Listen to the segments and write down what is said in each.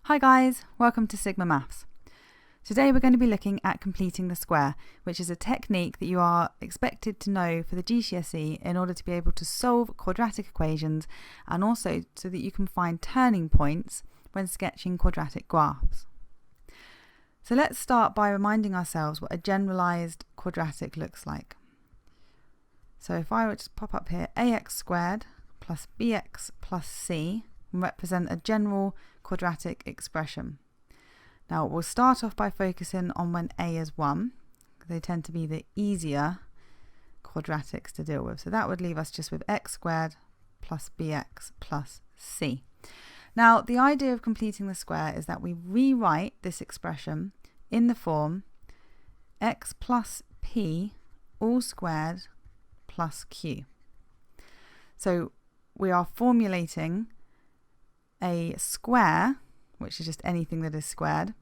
Hi guys, welcome to Sigma Maths. Today we're going to be looking at completing the square, which is a technique that you are expected to know for the GCSE in order to be able to solve quadratic equations and also so that you can find turning points when sketching quadratic graphs. So let's start by reminding ourselves what a generalized quadratic looks like. So if I were to pop up here, ax squared plus bx plus c represent a general quadratic expression. Now we'll start off by focusing on when a is 1. They tend to be the easier quadratics to deal with. So that would leave us just with x squared plus bx plus c. Now the idea of completing the square is that we rewrite this expression in the form x plus p all squared plus q. So we are formulating a square, which is just anything that is squared,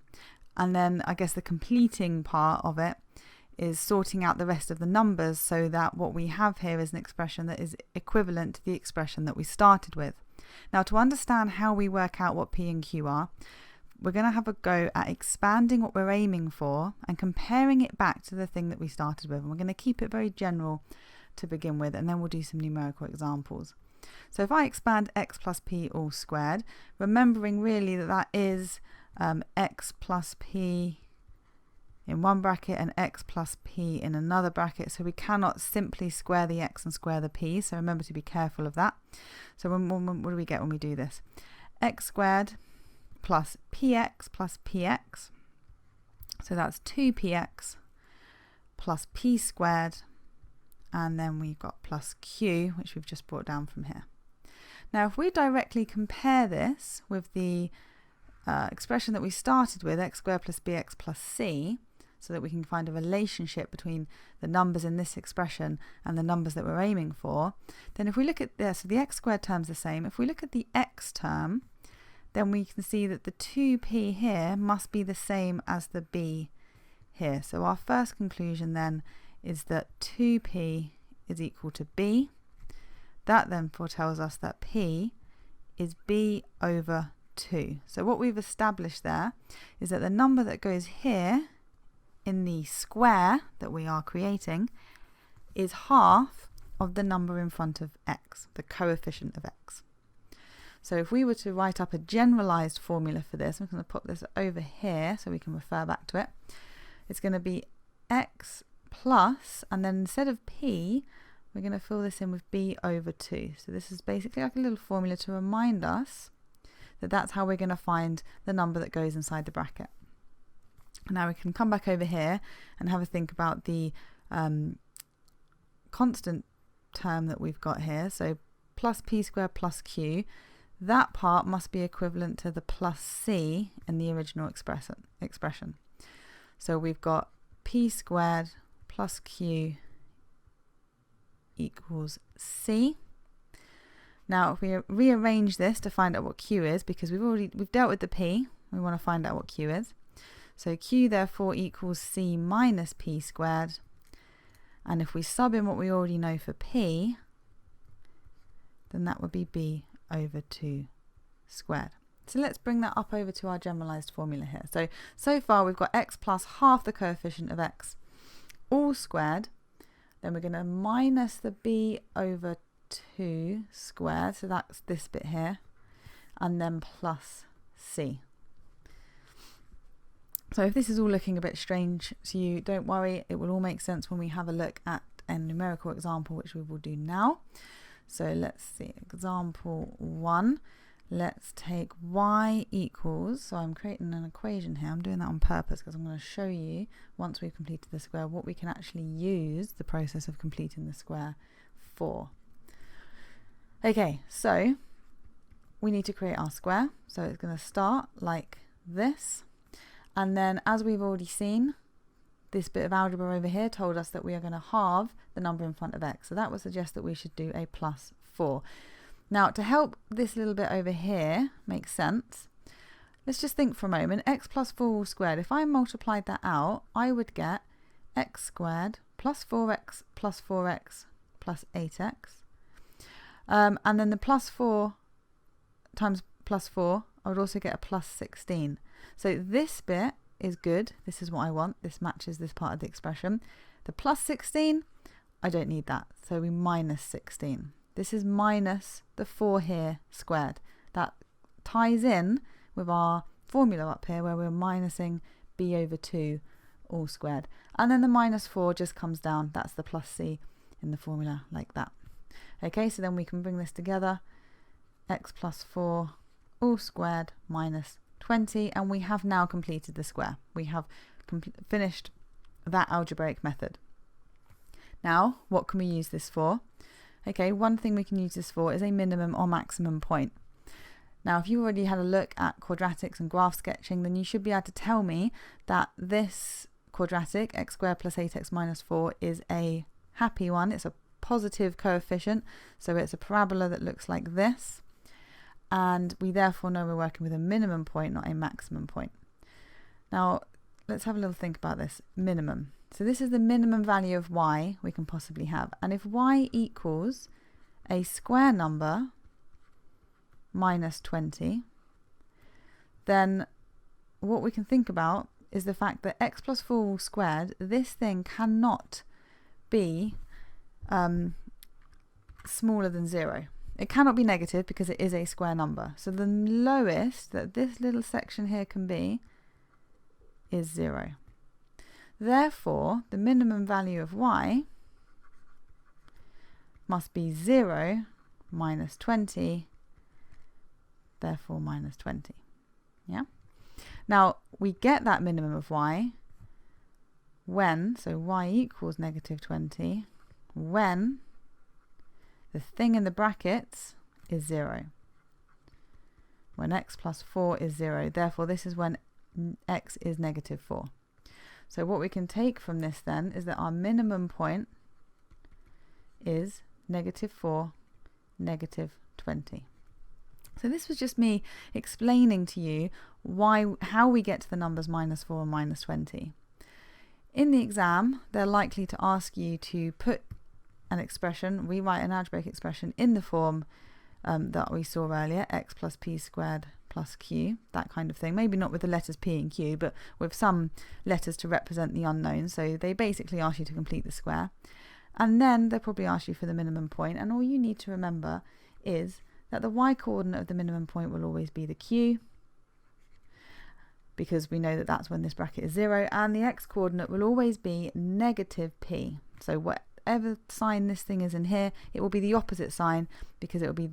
and then I guess the completing part of it is sorting out the rest of the numbers so that what we have here is an expression that is equivalent to the expression that we started with. Now, to understand how we work out what p and q are, we're going to have a go at expanding what we're aiming for and comparing it back to the thing that we started with, and we're going to keep it very general to begin with, and then we'll do some numerical examples. So if I expand x plus p all squared, remembering really that that is x plus p in one bracket and x plus p in another bracket, so we cannot simply square the x and square the p, so remember to be careful of that. So what do we get when we do this? X squared plus px, so that's 2px plus p squared, and then we've got plus q, which we've just brought down from here. Now if we directly compare this with the expression that we started with, x squared plus bx plus c, so that we can find a relationship between the numbers in this expression and the numbers that we're aiming for, then if we look at this, so the x squared term's the same. If we look at the x term, then we can see that the 2p here must be the same as the b here. So our first conclusion then is that 2p is equal to b. That then foretells us that p is b over 2. So what we've established there is that the number that goes here in the square that we are creating is half of the number in front of x, the coefficient of x. So if we were to write up a generalized formula for this, I'm going to pop this over here so we can refer back to it. It's going to be x plus, and then instead of p, we're going to fill this in with b over 2. So this is basically like a little formula to remind us that that's how we're going to find the number that goes inside the bracket. Now we can come back over here and have a think about the constant term that we've got here. So plus p squared plus q, that part must be equivalent to the plus c in the original expression. So we've got p squared plus q equals c. Now if we rearrange this to find out what q is, because we've dealt with the p, we want to find out what q is. So q therefore equals c minus p squared, and if we sub in what we already know for p, then that would be b over 2 squared. So let's bring that up over to our generalized formula here. So far we've got x plus half the coefficient of x all squared. Then we're going to minus the b over 2 squared, so that's this bit here, and then plus c. So if this is all looking a bit strange to you, don't worry, it will all make sense when we have a look at a numerical example, which we will do now. So let's see, example 1. Let's take y equals, so I'm creating an equation here, I'm doing that on purpose because I'm going to show you, once we've completed the square, what we can actually use the process of completing the square for. Okay, so we need to create our square, so it's going to start like this, and then as we've already seen, this bit of algebra over here told us that we are going to halve the number in front of x, so that would suggest that we should do a plus 4. Now to help this little bit over here make sense, let's just think for a moment, x plus 4 all squared. If I multiplied that out, I would get x squared plus 4x plus 4x plus 8x. And then the plus 4 times plus 4 I would also get a plus 16. So this bit is good. This is what I want. This matches this part of the expression. The plus 16, I don't need that. So we minus 16. This is minus the 4 here squared. That ties in with our formula up here where we're minusing b over 2 all squared. And then the minus 4 just comes down. That's the plus c in the formula like that. Okay, so then we can bring this together. X plus 4 all squared minus 20, and we have now completed the square. We have finished that algebraic method. Now, what can we use this for? Okay, one thing we can use this for is a minimum or maximum point. Now, if you already had a look at quadratics and graph sketching, then you should be able to tell me that this quadratic, x squared plus 8x minus 4, is a happy one. It's a positive coefficient, so it's a parabola that looks like this. And we therefore know we're working with a minimum point, not a maximum point. Now, let's have a little think about this. Minimum. So this is the minimum value of y we can possibly have. And if y equals a square number minus 20, then what we can think about is the fact that x plus 4 all squared, this thing cannot be smaller than 0. It cannot be negative because it is a square number. So the lowest that this little section here can be is 0. Therefore, the minimum value of y must be 0 minus 20, therefore minus 20. Yeah? Now, we get that minimum of y when, so y equals negative 20, when the thing in the brackets is 0. When x plus 4 is 0. Therefore, this is when x is negative 4. So what we can take from this then is that our minimum point is negative 4, negative 20. So this was just me explaining to you how we get to the numbers minus 4 and minus 20. In the exam, they're likely to ask you to put an expression, rewrite an algebraic expression in the form that we saw earlier, x plus p squared plus q, that kind of thing. Maybe not with the letters p and q, but with some letters to represent the unknown. So they basically ask you to complete the square. And then they'll probably ask you for the minimum point. And all you need to remember is that the y coordinate of the minimum point will always be the q, because we know that that's when this bracket is 0. And the x coordinate will always be negative p. So whatever sign this thing is in here, it will be the opposite sign, because it will be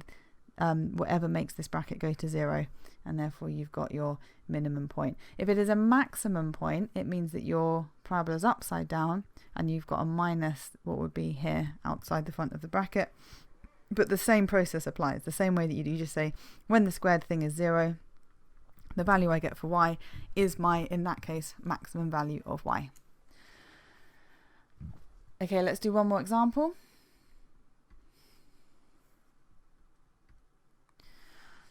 whatever makes this bracket go to 0, and therefore you've got your minimum point. If it is a maximum point, it means that your parabola is upside down and you've got a minus what would be here outside the front of the bracket. But the same process applies, the same way that you do. You just say when the squared thing is 0, the value I get for y is my, in that case, maximum value of y. Okay, let's do one more example.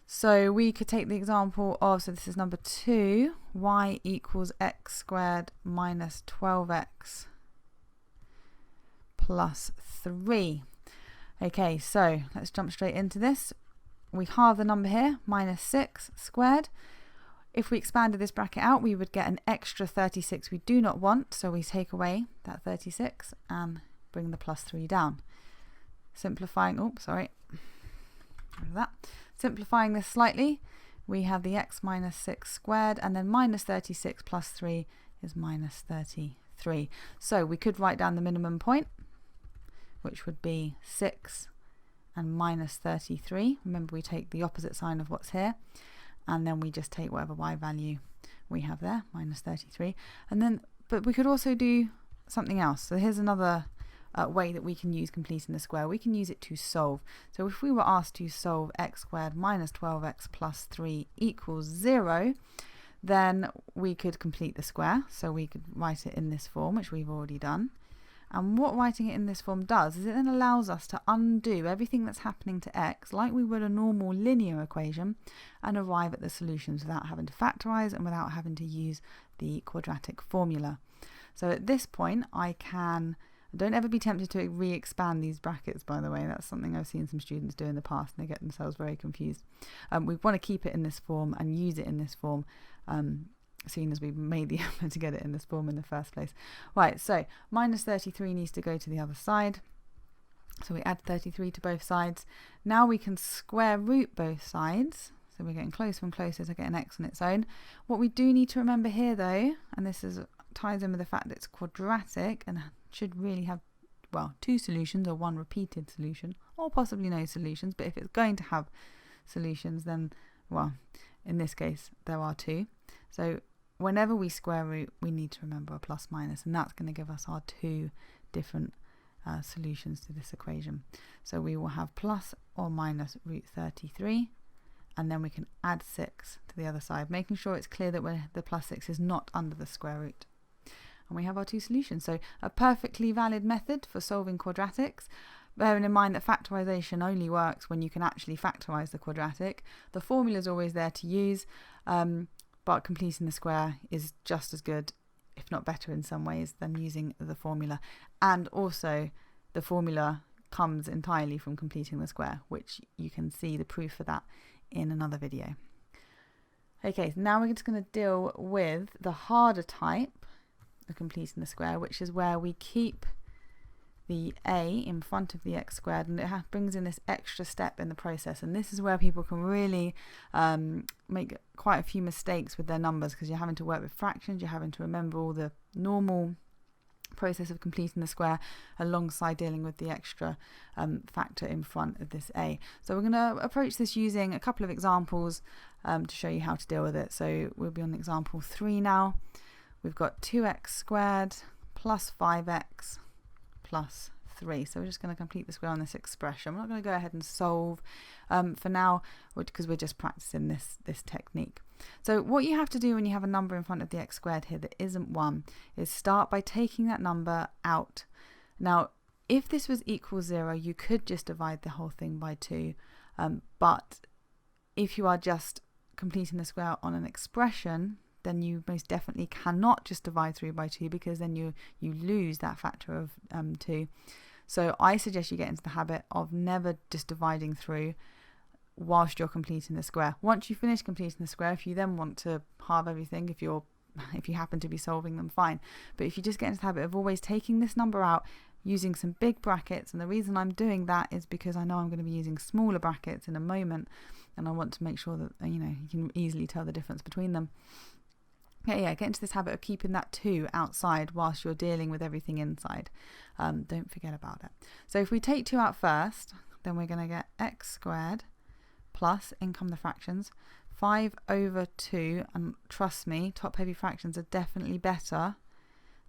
So we could take the example of, so this is number 2, y equals x squared minus 12x plus 3. Okay, so let's jump straight into this. We halve the number here, minus 6 squared. If we expanded this bracket out, we would get an extra 36 we do not want, so we take away that 36 and bring the plus 3 down. Simplifying, Simplifying this slightly, we have the x minus 6 squared, and then minus 36 plus 3 is minus 33. So we could write down the minimum point, which would be 6 and minus 33. Remember, we take the opposite sign of what's here, and then we just take whatever y value we have there, minus 33. And then, but we could also do something else. So here's another way that we can use completing the square. We can use it to solve. So if we were asked to solve x squared minus 12x plus 3 equals 0, then we could complete the square. So we could write it in this form, which we've already done. And what writing it in this form does is it then allows us to undo everything that's happening to x like we would a normal linear equation and arrive at the solutions without having to factorize and without having to use the quadratic formula. So at this point I can Don't ever be tempted to re-expand these brackets, by the way. That's something I've seen some students do in the past and they get themselves very confused. We want to keep it in this form and use it in this form, seeing as we've made the effort to get it in this form in the first place. Right, so minus 33 needs to go to the other side. So we add 33 to both sides. Now we can square root both sides. So we're getting closer and closer to get an x on its own. What we do need to remember here though, and this ties in with the fact that it's quadratic and should really have, well, two solutions or one repeated solution, or possibly no solutions, but if it's going to have solutions, then, well, in this case, there are two. So whenever we square root, we need to remember a plus minus, and that's going to give us our two different solutions to this equation. So we will have plus or minus root 33, and then we can add 6 to the other side, making sure it's clear that the plus 6 is not under the square root. And we have our two solutions. So a perfectly valid method for solving quadratics, bearing in mind that factorisation only works when you can actually factorise the quadratic. The formula is always there to use, but completing the square is just as good, if not better in some ways, than using the formula. And also the formula comes entirely from completing the square, which you can see the proof for that in another video. Okay, so now we're just going to deal with the harder type of completing the square, which is where we keep the a in front of the x squared, and it brings in this extra step in the process. And this is where people can really make quite a few mistakes with their numbers, because you're having to work with fractions, you're having to remember all the normal process of completing the square alongside dealing with the extra factor in front of this a. So we're going to approach this using a couple of examples to show you how to deal with it. So we'll be on example 3 now. We've got 2x squared plus 5x plus 3. So we're just going to complete the square on this expression. We're not going to go ahead and solve for now, because we're just practicing this technique. So what you have to do when you have a number in front of the x squared here that isn't 1 is start by taking that number out. Now, if this was equal 0, you could just divide the whole thing by 2, but if you are just completing the square on an expression, then you most definitely cannot just divide through by 2, because then you lose that factor of 2. So I suggest you get into the habit of never just dividing through whilst you're completing the square. Once you finish completing the square, if you then want to halve everything, if you happen to be solving them, fine. But if you just get into the habit of always taking this number out, using some big brackets, and the reason I'm doing that is because I know I'm going to be using smaller brackets in a moment, and I want to make sure that you can easily tell the difference between them. Yeah, get into this habit of keeping that 2 outside whilst you're dealing with everything inside. Don't forget about it. So if we take 2 out first, then we're going to get x squared plus, in come the fractions, 5 over 2, and trust me, top heavy fractions are definitely better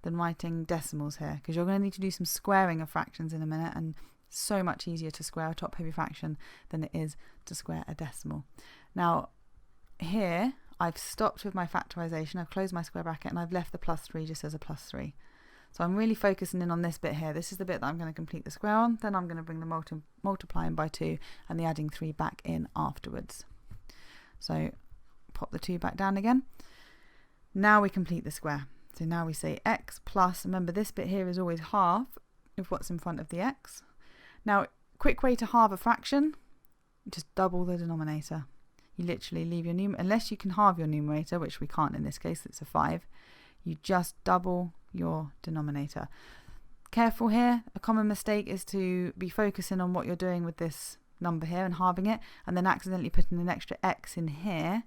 than writing decimals here, because you're going to need to do some squaring of fractions in a minute, and so much easier to square a top heavy fraction than it is to square a decimal. Now here I've stopped with my factorisation, I've closed my square bracket, and I've left the plus 3 just as a plus 3. So I'm really focusing in on this bit here. This is the bit that I'm going to complete the square on. Then I'm going to bring the multiplying by 2 and the adding 3 back in afterwards. So pop the 2 back down again. Now we complete the square. So now we say x plus, remember this bit here is always half of what's in front of the x. Now, quick way to halve a fraction, just double the denominator. You literally leave your numerator, unless you can halve your numerator, which we can't in this case, it's a 5. You just double your denominator. Careful here, a common mistake is to be focusing on what you're doing with this number here and halving it, and then accidentally putting an extra x in here,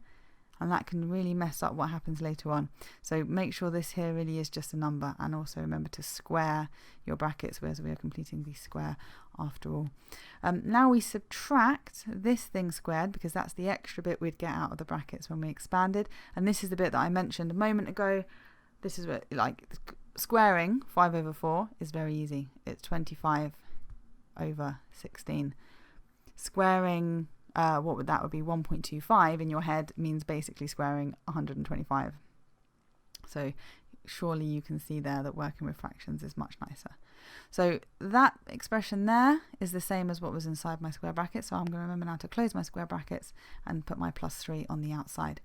and that can really mess up what happens later on. So make sure this here really is just a number, and also remember to square your brackets, whereas we are completing the square after all. Now we subtract this thing squared, because that's the extra bit we'd get out of the brackets when we expanded, and this is the bit that I mentioned a moment ago. This is what, squaring 5 over 4 is very easy. It's 25 over 16. Squaring, what would that be? 1.25 in your head means basically squaring 125. So surely you can see there that working with fractions is much nicer. So that expression there is the same as what was inside my square bracket. So I'm going to remember now to close my square brackets and put my plus 3 on the outside.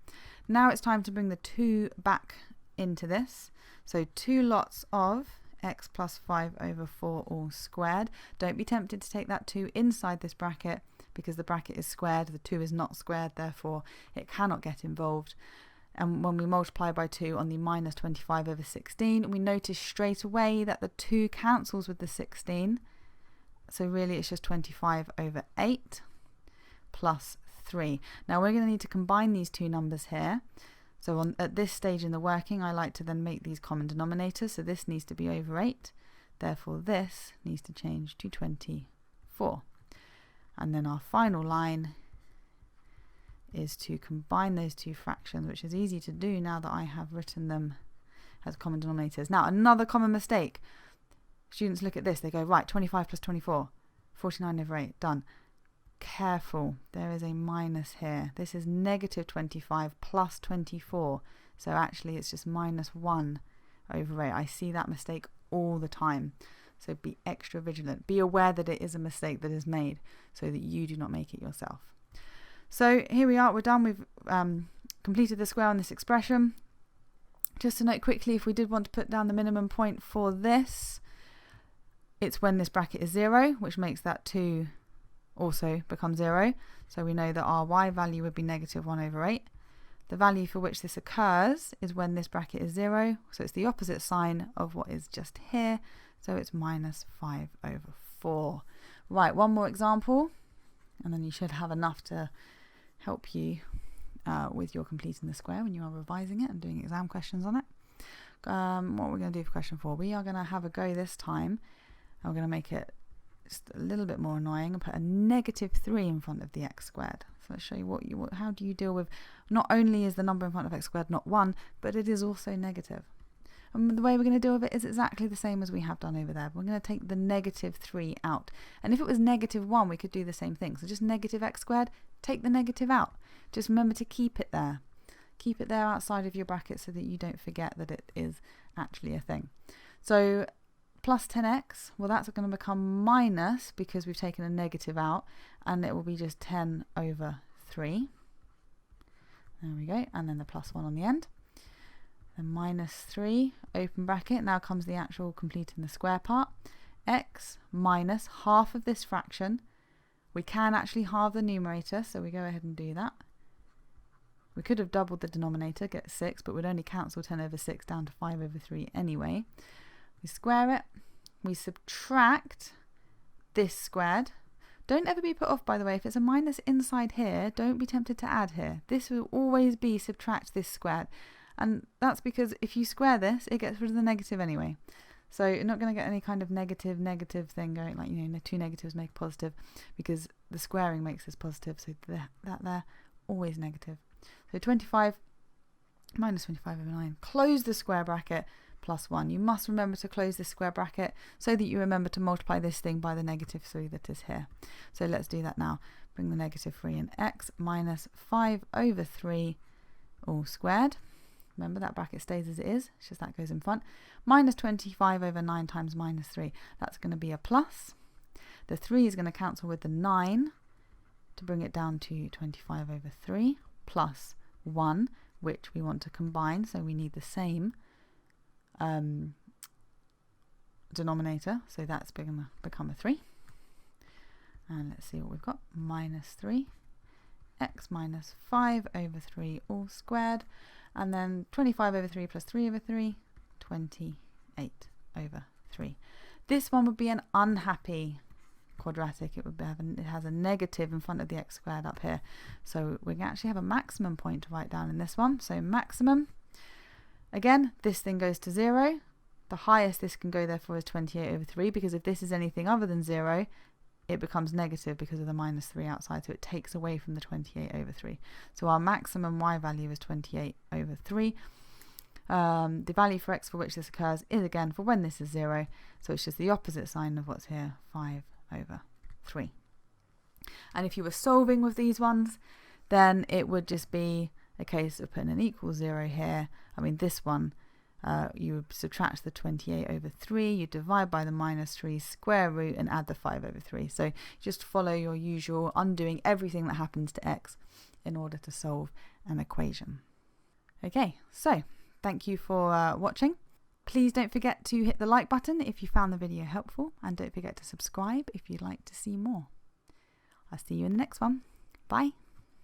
Now it's time to bring the 2 back into this. So 2 lots of x plus 5 over 4 all squared. Don't be tempted to take that 2 inside this bracket because the bracket is squared, the 2 is not squared, therefore it cannot get involved. And when we multiply by 2 on the minus 25 over 16, we notice straight away that the 2 cancels with the 16. So really it's just 25 over 8 plus 3. Now we're going to need to combine these two numbers here. So at this stage in the working, I like to then make these common denominators. So this needs to be over 8. Therefore this needs to change to 24. And then our final line is to combine those two fractions, which is easy to do now that I have written them as common denominators. Now, another common mistake. Students look at this, they go, right, 25 plus 24, 49 over 8, done. Careful, there is a minus here. This is negative 25 plus 24. So actually it's just minus 1 over 8. I see that mistake all the time. So be extra vigilant. Be aware that it is a mistake that is made so that you do not make it yourself. So here we are, we're done. We've completed the square on this expression. Just to note quickly, if we did want to put down the minimum point for this, it's when this bracket is 0, which makes that 2 also become 0. So we know that our y value would be negative 1 over 8. The value for which this occurs is when this bracket is 0. So it's the opposite sign of what is just here. So it's minus 5 over 4. Right, one more example, and then you should have enough to help you with your completing the square when you are revising it and doing exam questions on it. What we're going to do for question 4, we are going to have a go this time. And we're going to make it just a little bit more annoying and put a negative 3 in front of the x squared. So let's show you how do you deal with, not only is the number in front of x squared not 1, but it is also negative. And the way we're going to deal with it is exactly the same as we have done over there. We're going to take the negative 3 out. And if it was negative 1, we could do the same thing. So just negative x squared, take the negative out. Just remember to keep it there. Keep it there outside of your bracket so that you don't forget that it is actually a thing. So plus 10x, well that's going to become minus because we've taken a negative out, and it will be just 10 over 3. There we go, and then the plus 1 on the end. Then minus 3, open bracket, now comes the actual completing the square part. X minus half of this fraction. We can actually halve the numerator, so we go ahead and do that. We could have doubled the denominator, get 6, but we'd only cancel 10 over 6 down to 5 over 3 anyway. We square it, we subtract this squared. Don't ever be put off, by the way, if it's a minus inside here, don't be tempted to add here. This will always be subtract this squared. And that's because if you square this, it gets rid of the negative anyway. So you're not going to get any kind of negative thing going, like, you know, 2 negatives make a positive, because the squaring makes this positive. So that there, always negative. So 25 minus 25 over 9. Close the square bracket, plus 1. You must remember to close this square bracket so that you remember to multiply this thing by the negative 3 that is here. So let's do that now. Bring the negative 3 in. X minus 5 over 3 all squared. Remember that bracket stays as it is, it's just that goes in front. Minus 25 over 9 times minus 3. That's going to be a plus. The 3 is going to cancel with the 9 to bring it down to 25 over 3 plus 1, which we want to combine, so we need the same denominator, so that's going to become a 3. And let's see what we've got. Minus 3, x minus 5 over 3 all squared, and then 25 over 3 plus 3 over 3, 28 over 3. This one would be an unhappy quadratic. It has a negative in front of the x squared up here, so we can actually have a maximum point to write down in this one. So maximum, again, this thing goes to 0. The highest this can go therefore is 28 over 3, because if this is anything other than 0, it becomes negative because of the minus 3 outside, so it takes away from the 28 over 3. So our maximum y value is 28 over 3. The value for x for which this occurs is again for when this is 0, so it's just the opposite sign of what's here, 5 over 3. And if you were solving with these ones, then it would just be a case of putting an equal 0 here. I mean, this one, you would subtract the 28 over 3, you divide by the minus 3, square root, and add the 5 over 3. So just follow your usual, undoing everything that happens to x in order to solve an equation. Okay, so thank you for watching. Please don't forget to hit the like button if you found the video helpful, and don't forget to subscribe if you'd like to see more. I'll see you in the next one. Bye.